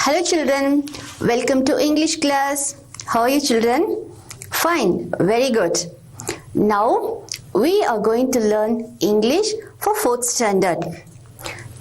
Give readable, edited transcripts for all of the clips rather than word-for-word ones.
Hello children, welcome to English class. How are you children? Fine, very good. Now we are going to learn English for 4th standard.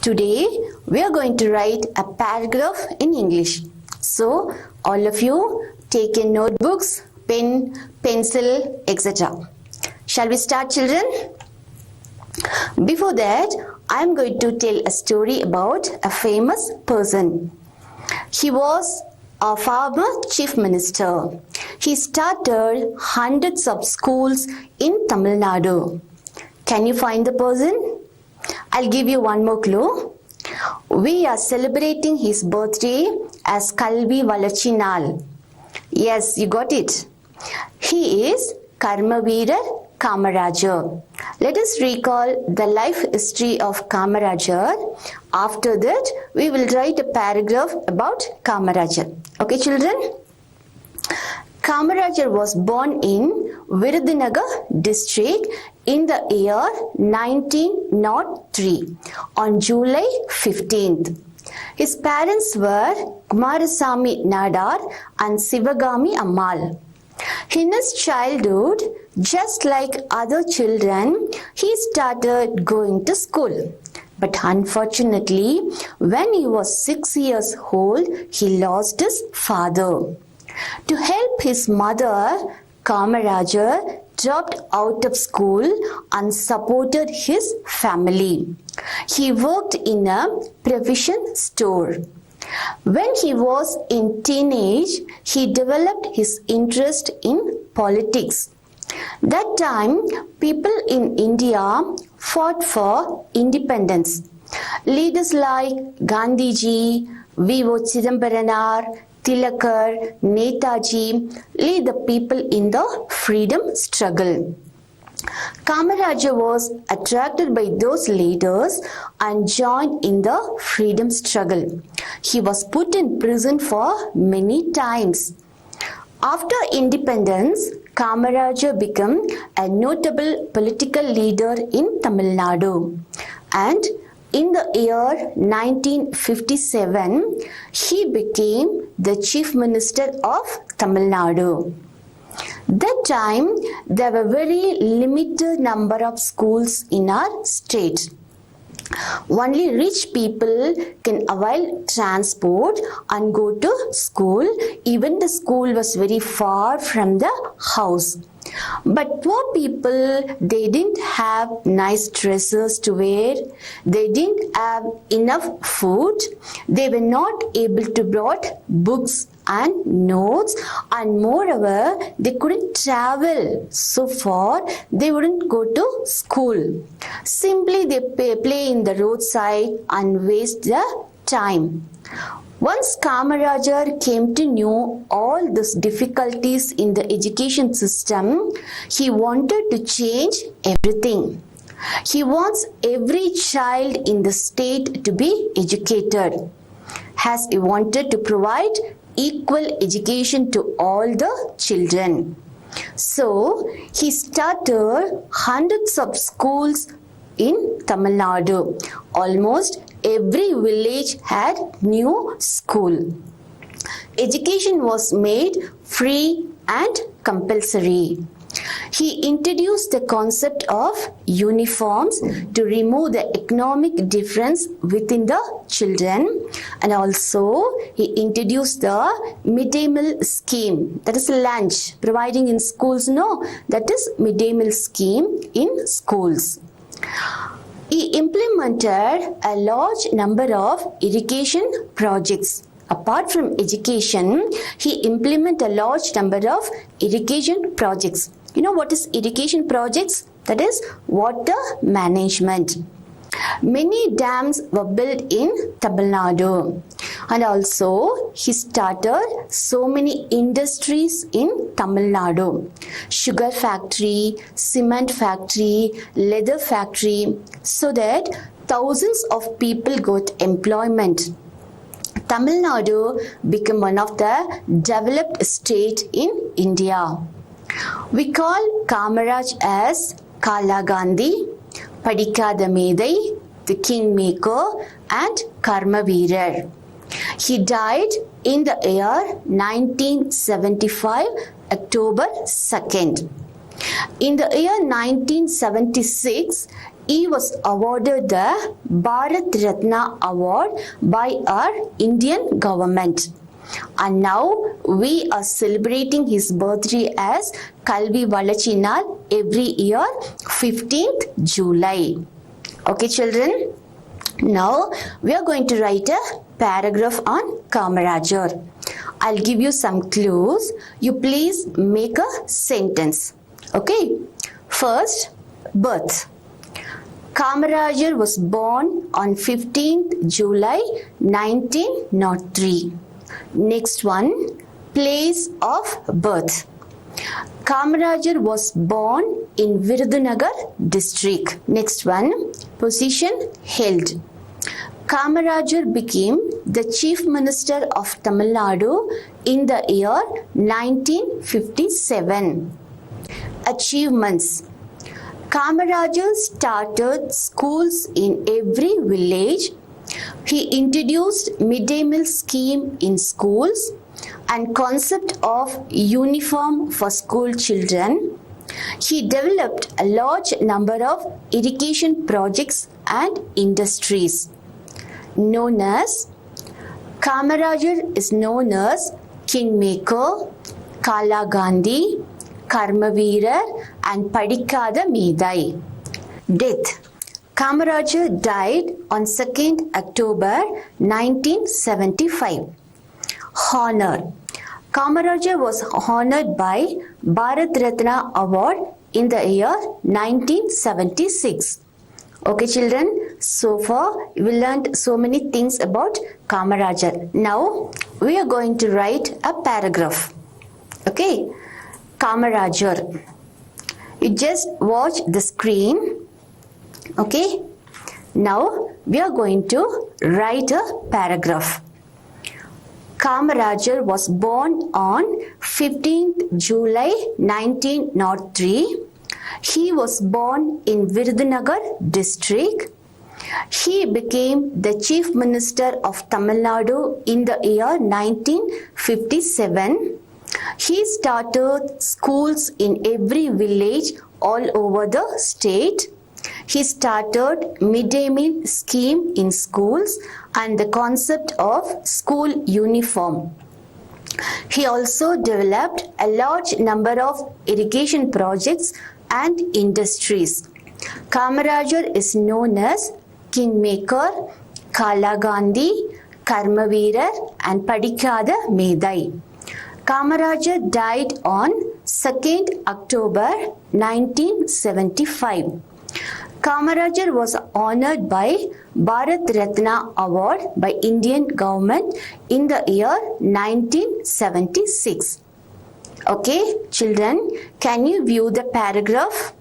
Today we are going to write a paragraph in English. So all of you take in notebooks, pen, pencil, etc. Shall we start children? Before that, I am going to tell a story about a famous person. He was a former chief minister. He started hundreds of schools in Tamil Nadu. Can you find the person? I'll give you one more clue. We are celebrating his birthday as Kalvi Valachi Nal. Yes, you got it. He is Karmaveerar Kamarajar. Let us recall the life history of Kamarajar. After that, we will write a paragraph about Kamarajar. Okay, children? Kamarajar was born in Virudhunagar district in the year 1903 on July 15th. His parents were Kumarasamy Nadar and Sivagami Ammal. In his childhood, just like other children, he started going to school. But unfortunately, when he was 6 years old, he lost his father. To help his mother, Kamarajar dropped out of school and supported his family. He worked in a provision store. When he was in teenage, he developed his interest in politics. That time, people in India fought for independence. Leaders like Gandhiji, V.O. Chidambaranar, Tilakar, Netaji led the people in the freedom struggle. Kamarajar was attracted by those leaders and joined in the freedom struggle. He was put in prison for many times. After independence, Kamarajar became a notable political leader in Tamil Nadu. And in the year 1957, he became the Chief Minister of Tamil Nadu. That time, there were very limited number of schools in our state. Only rich people can avail transport and go to school. Even the school was very far from the house. But poor people, they didn't have nice dresses to wear. They didn't have enough food. They were not able to brought books and notes, and moreover, they couldn't travel so far. They wouldn't go to school. Simply they play in the roadside and waste the time. Once Kamarajar came to know all these difficulties in the education system, he wanted to change everything. He wants every child in the state to be educated, as he wanted to provide equal education to all the children. So, he started hundreds of schools in Tamil Nadu. Almost every village had new school. Education was made free and compulsory. He introduced the concept of uniforms to remove the economic difference within the children, and also he introduced the midday meal scheme, that is lunch providing in schools. No, that is midday meal scheme in schools. He implemented a large number of irrigation projects. Apart from education, he implemented a large number of irrigation projects. You know what is irrigation projects? That is water management. Many dams were built in Tamil Nadu. And also, he started so many industries in Tamil Nadu. Sugar factory, cement factory, leather factory, so that thousands of people got employment. Tamil Nadu became one of the developed states in India. We call Kamaraj as Kala Gandhi, Padikada Medai, the Kingmaker, and Karmaveerar. He died in the year 1975, October 2nd. In the year 1976, he was awarded the Bharat Ratna Award by our Indian government. And now we are celebrating his birthday as Kalvi Valachinal every year 15th July. Okay children, now we are going to write a paragraph on Kamarajar. I'll give you some clues. You please make a sentence. Okay. First, birth. Kamarajar was born on 15th July 1903. Next one, place of birth. Kamarajar was born in Virudhunagar district. Next one, position held. Kamarajar became the Chief Minister of Tamil Nadu in the year 1957. Achievements. Kamarajar started schools in every village. He introduced midday meal scheme in schools and concept of uniform for school children. He developed a large number of irrigation projects and industries. Known as Kamarajar is known as Kingmaker, Kala Gandhi, Karmaveerar and Padikada Medai. Death. Kamarajar died on 2nd October 1975. Honor. Kamarajar was honored by Bharat Ratna Award in the year 1976. Okay children, so far we learned so many things about Kamarajar. Now we are going to write a paragraph. Okay, Kamarajar. You just watch the screen. Okay, now we are going to write a paragraph. Kamarajar was born on 15th July 1903. He was born in Virudhunagar district. He became the Chief Minister of Tamil Nadu in the year 1957. He started schools in every village all over the state. He started midday meal scheme in schools and the concept of school uniform. He also developed a large number of irrigation projects and industries. Kamarajar is known as Kingmaker, Kala Gandhi, Karmaveerar and Padikada Medai. Kamarajar died on 2nd October 1975. Kamarajar was honored by Bharat Ratna Award by Indian government in the year 1976. Okay, children, can you view the paragraph?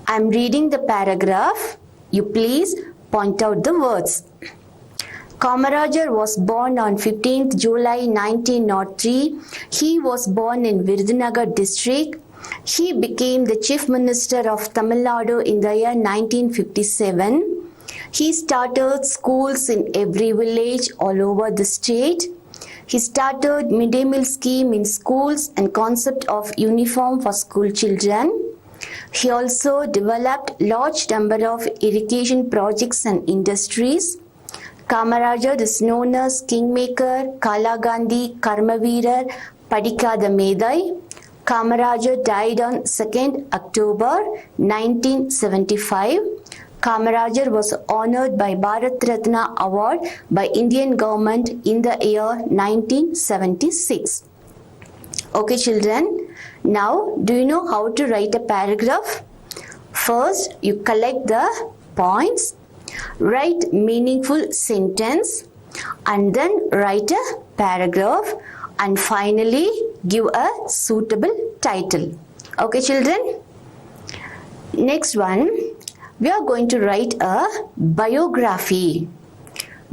I am reading the paragraph. You please point out the words. Kamarajar was born on 15th July 1903. He was born in Virudhunagar district. He became the Chief Minister of Tamil Nadu in the year 1957. He started schools in every village all over the state. He started midday meal scheme in schools and concept of uniform for school children. He also developed large number of irrigation projects and industries. Kamarajar is known as Kingmaker, Kala Gandhi, Karmaveerar, Padikada Medai. Kamarajar died on 2nd October 1975. Kamarajar was honored by Bharat Ratna Award by Indian government in the year 1976. Okay children, now do you know how to write a paragraph? First, you collect the points, write meaningful sentence and then write a paragraph and finally give a suitable title. Okay children? Next one, we are going to write a biography.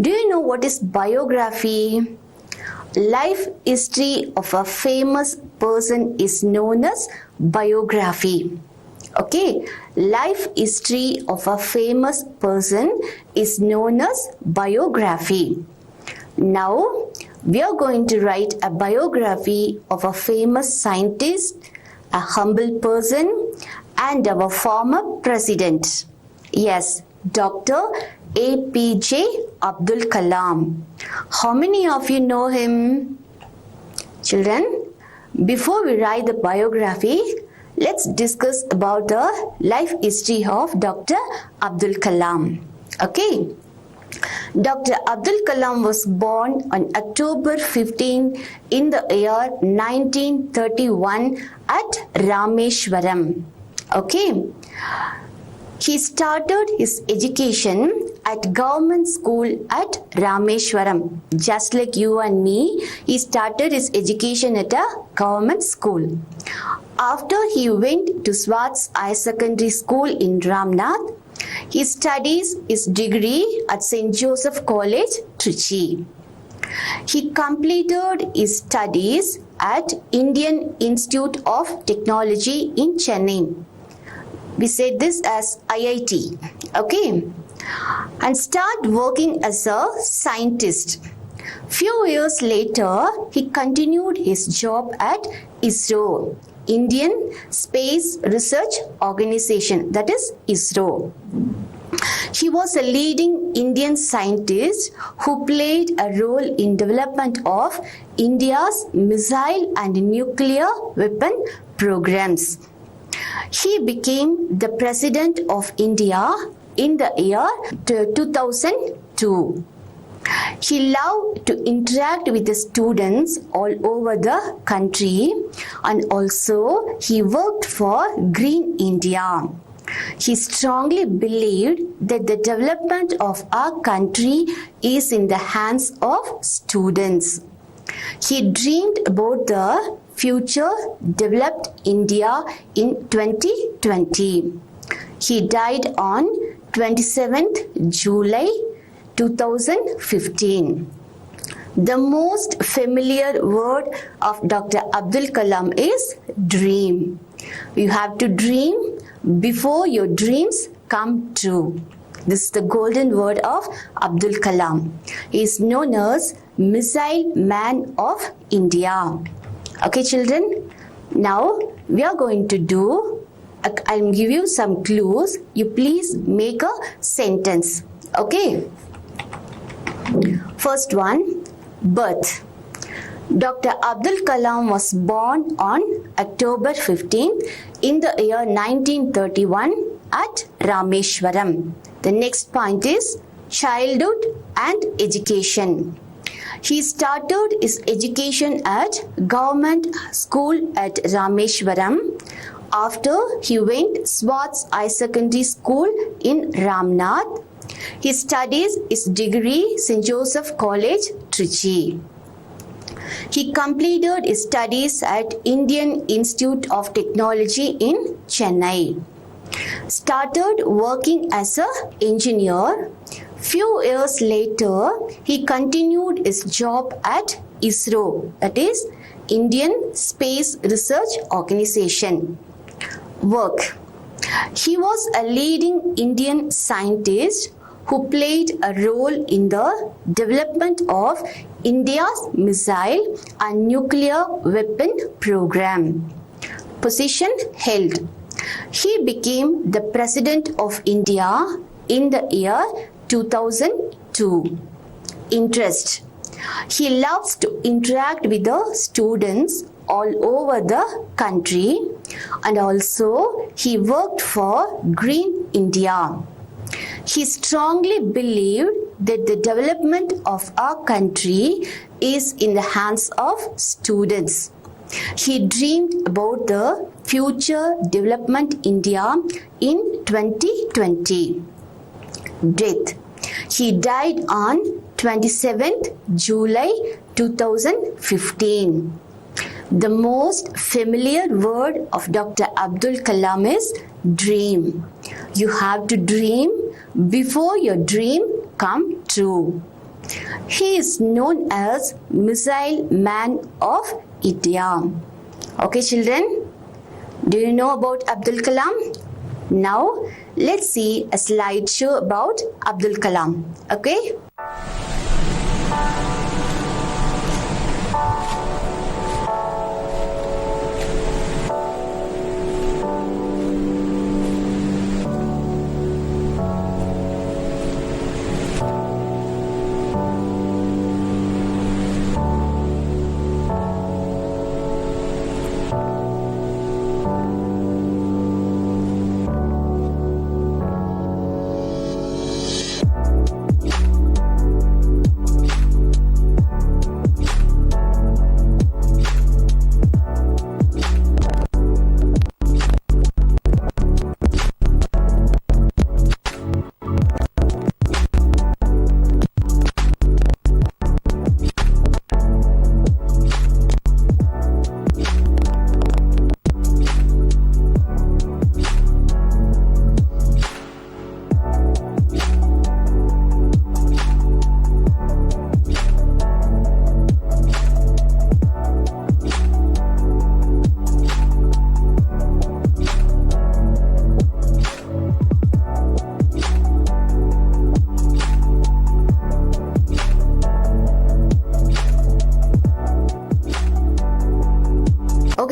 Do you know what is biography? Life history of a famous person is known as biography. Okay, life history of a famous person is known as biography. Now, we are going to write a biography of a famous scientist, a humble person, and our former president. Yes, Dr. APJ Abdul Kalam. How many of you know him? Children, before we write the biography, let's discuss about the life history of Dr. Abdul Kalam. Okay. Dr. Abdul Kalam was born on October 15 in the year 1931 at Rameshwaram. Okay. He started his education at government school at Rameshwaram. Just like you and me, he started his education at a government school. After he went to Swartz High Secondary School in Ramnath, he studies his degree at St. Joseph College, Trichy. He completed his studies at Indian Institute of Technology in Chennai. We say this as IIT, okay? And start working as a scientist. Few years later, he continued his job at ISRO, Indian Space Research Organization, that is ISRO. He was a leading Indian scientist who played a role in development of India's missile and nuclear weapon programs. He became the President of India in the year 2002. He loved to interact with the students all over the country, and also he worked for Green India. He strongly believed that the development of our country is in the hands of students. He dreamed about the future developed India in 2020. He died on 27th July 2015. The most familiar word of Dr. Abdul Kalam is dream. You have to dream before your dreams come true. This is the golden word of Abdul Kalam. He is known as Missile Man of India. Okay, children? Now, we are going to do, I'll give you some clues. You please make a sentence. Okay? First one, birth. Dr. Abdul Kalam was born on October 15 in the year 1931 at Rameshwaram. The next point is childhood and education. He started his education at government school at Rameshwaram. After he went Swartz High Secondary School in Ramnath. He studies his degree St. Joseph College, Trichy. He completed his studies at Indian Institute of Technology in Chennai. Started working as an engineer. Few years later, he continued his job at ISRO, that is Indian Space Research Organization. Work. He was a leading Indian scientist who played a role in the development of India's missile and nuclear weapon program. Position held. He became the President of India in the year 2002. Interest. He loves to interact with the students all over the country, and also he worked for Green India. He strongly believed that the development of our country is in the hands of students. He dreamed about the future development India in 2020. Death. He died on 27th July 2015. The most familiar word of Dr. Abdul Kalam is dream. You have to dream before your dream come true. He is known as Missile Man of India. Okay, children, do you know about Abdul Kalam? Now, let's see a slideshow about Abdul Kalam. Okay?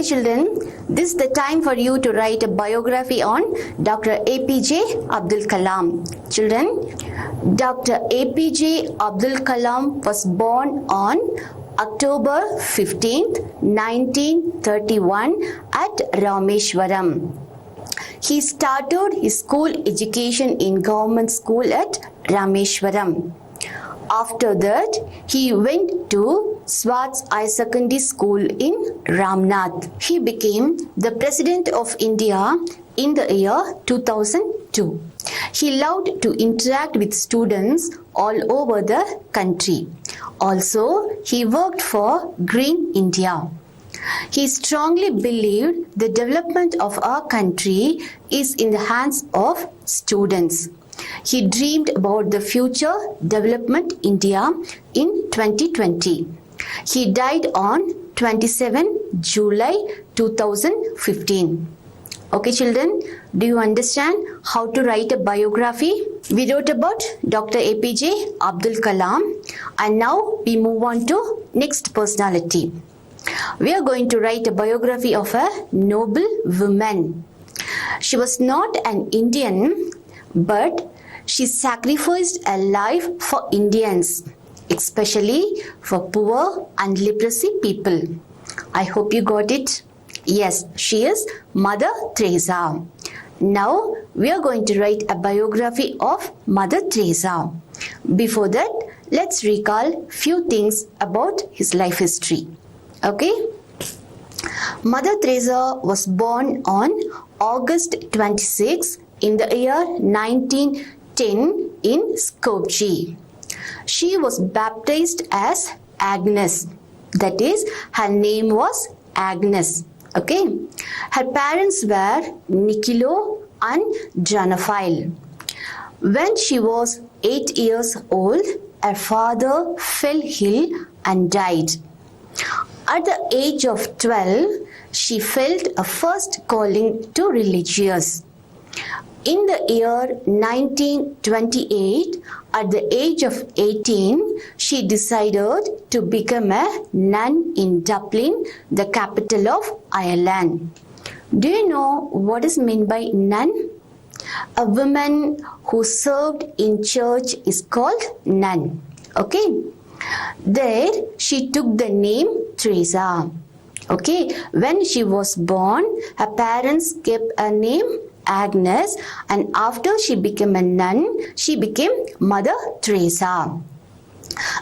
children, this is the time for you to write a biography on Dr. APJ Abdul Kalam. Children, Dr. APJ Abdul Kalam was born on October 15th, 1931 at Rameshwaram. He started his school education in government school at Rameshwaram. After that, he went to Swartz High Secondary School in Ramnath. He became the President of India in the year 2002. He loved to interact with students all over the country. Also, he worked for Green India. He strongly believed the development of our country is in the hands of students. He dreamed about the future development India in 2020. He died on 27 July 2015. Okay children, do you understand how to write a biography? We wrote about Dr. APJ Abdul Kalam, and now we move on to next personality. We are going to write a biography of a noble woman. She was not an Indian, but she sacrificed her life for Indians, especially for poor and leprosy people. I hope you got it. Yes, she is Mother Teresa. Now we are going to write a biography of Mother Teresa. Before that, let's recall few things about his life history. Okay? Mother Teresa was born on August 26 in the year 1910 in Skopje. She was baptized as Agnes. That is, her name was Agnes. Okay? Her parents were Nicolo and Janaphile. When she was 8 years old, her father fell ill and died. At the age of 12, she felt a first calling to religious. In the year 1928, at the age of 18, she decided to become a nun in Dublin, the capital of Ireland. Do you know what is meant by nun? A woman who served in church is called nun. Okay? There, she took the name Teresa. Okay? When she was born, her parents kept her name Agnes, and after she became a nun, she became Mother Teresa.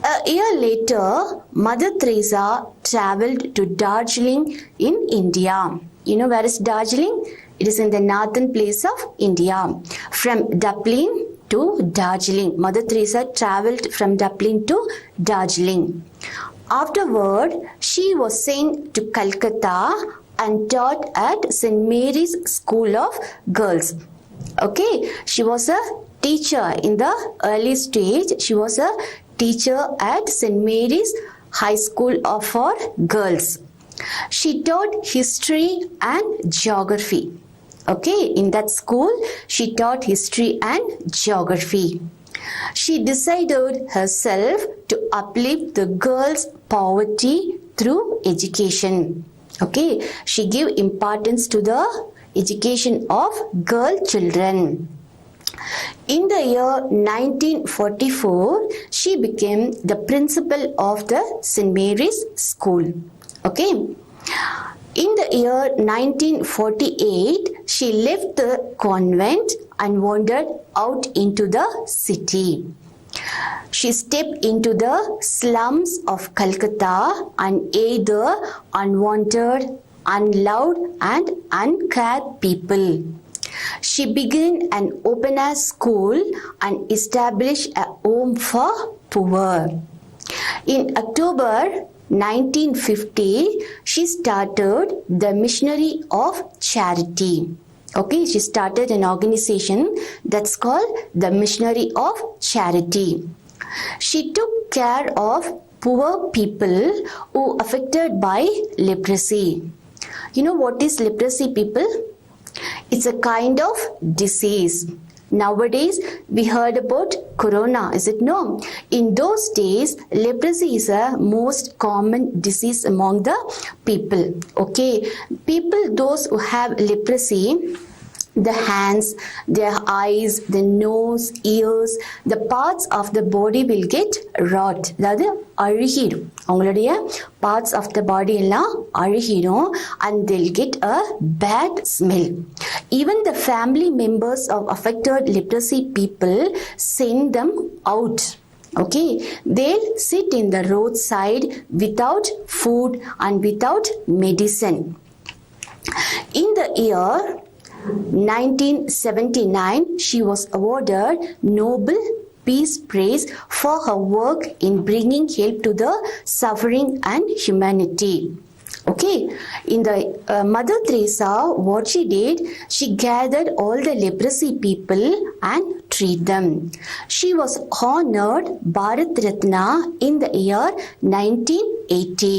A year later, Mother Teresa traveled to Darjeeling in India. You know where is Darjeeling? It is in the northern place of India. From Dublin to Darjeeling. Mother Teresa traveled from Dublin to Darjeeling. Afterward, she was sent to Calcutta and taught at St. Mary's School of Girls. Okay, she was a teacher in the early stage. She was a teacher at St. Mary's High School for Girls. She taught history and geography. Okay, in that school, she taught history and geography. She decided herself to uplift the girls' poverty through education. Okay, she gave importance to the education of girl children. In the year 1944, she became the principal of the St. Mary's School. Okay. In the year 1948, she left the convent and wandered out into the city. She stepped into the slums of Calcutta and ate the unwanted, unloved and uncared people. She began an open-air school and established a home for poor. In October 1950, she started the Missionary of Charity. Okay, she started an organization that's called the Missionary of Charity. She took care of poor people who are affected by leprosy. You know what is leprosy, people? It's a kind of disease. Nowadays, we heard about corona, is it no? In those days, leprosy is a most common disease among the people. Okay, people, those who have leprosy, the hands, their eyes, the nose, ears, the parts of the body will get rot. அதாவது அழுகிடும். அவங்களுடைய parts of the body எல்லாம் அழுகிடும் and they'll get a bad smell. Even the family members of affected leprosy people send them out. Okay, they'll sit in the roadside without food and without medicine. In the year 1979, she was awarded Nobel Peace Prize for her work in bringing help to the suffering and humanity. Okay, in the Mother Teresa, what she did, she gathered all the leprosy people and treated them. She was honored Bharat Ratna in the year 1980.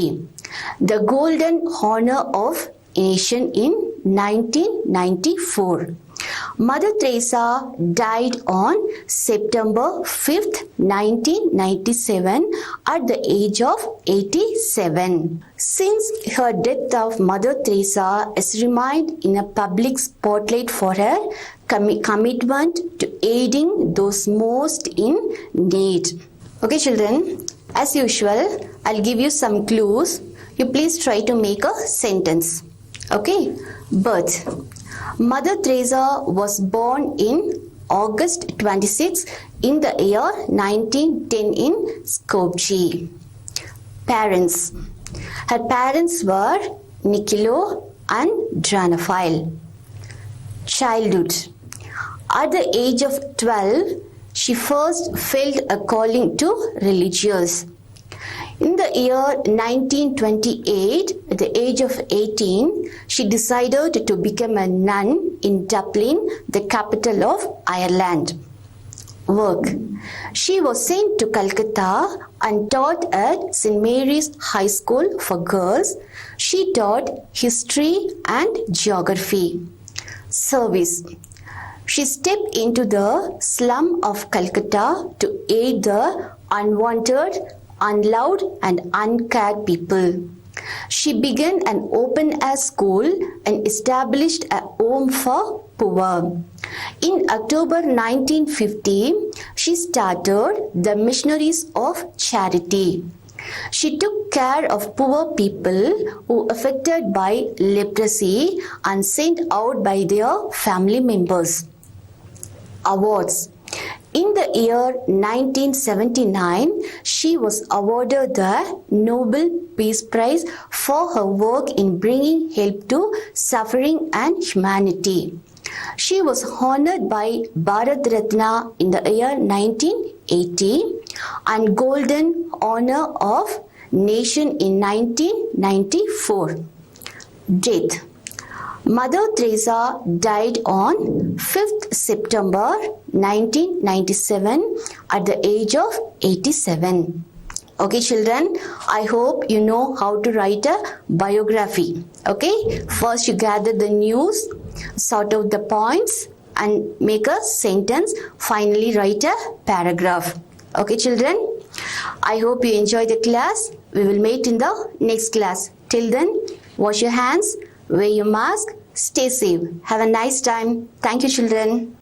The Golden Honor of Nation in 1994. Mother Teresa died on September 5th, 1997 at the age of 87. Since her death of Mother Teresa is remained in a public spotlight for her commitment to aiding those most in need. Okay children, as usual, I'll give you some clues. You please try to make a sentence. Okay, birth. Mother Teresa was born in August 26 in the year 1910 in Skopje. Parents. Her parents were Nicolo and Dranophile. Childhood. At the age of 12, she first felt a calling to religious. In the year 1928, at the age of 18, she decided to become a nun in Dublin, the capital of Ireland. Work. She was sent to Calcutta and taught at St. Mary's High School for Girls. She taught history and geography. Service. She stepped into the slum of Calcutta to aid the unwanted, unloved and uncared people. She began an open-air school and established a home for poor. In October 1950, she started the Missionaries of Charity. She took care of poor people who were affected by leprosy and sent out by their family members. Awards. In the year 1979, she was awarded the Nobel Peace Prize for her work in bringing help to suffering and humanity. She was honored by Bharat Ratna in the year 1980 and Golden Honor of Nation in 1994. Death. Mother Teresa died on 5th September 1997 at the age of 87. Okay children, I hope you know how to write a biography. Okay, first you gather the news, sort out the points and make a sentence, finally write a paragraph. Okay children, I hope you enjoy the class. We will meet in the next class. Till then, wash your hands, wear your mask, stay safe. Have a nice time. Thank you children.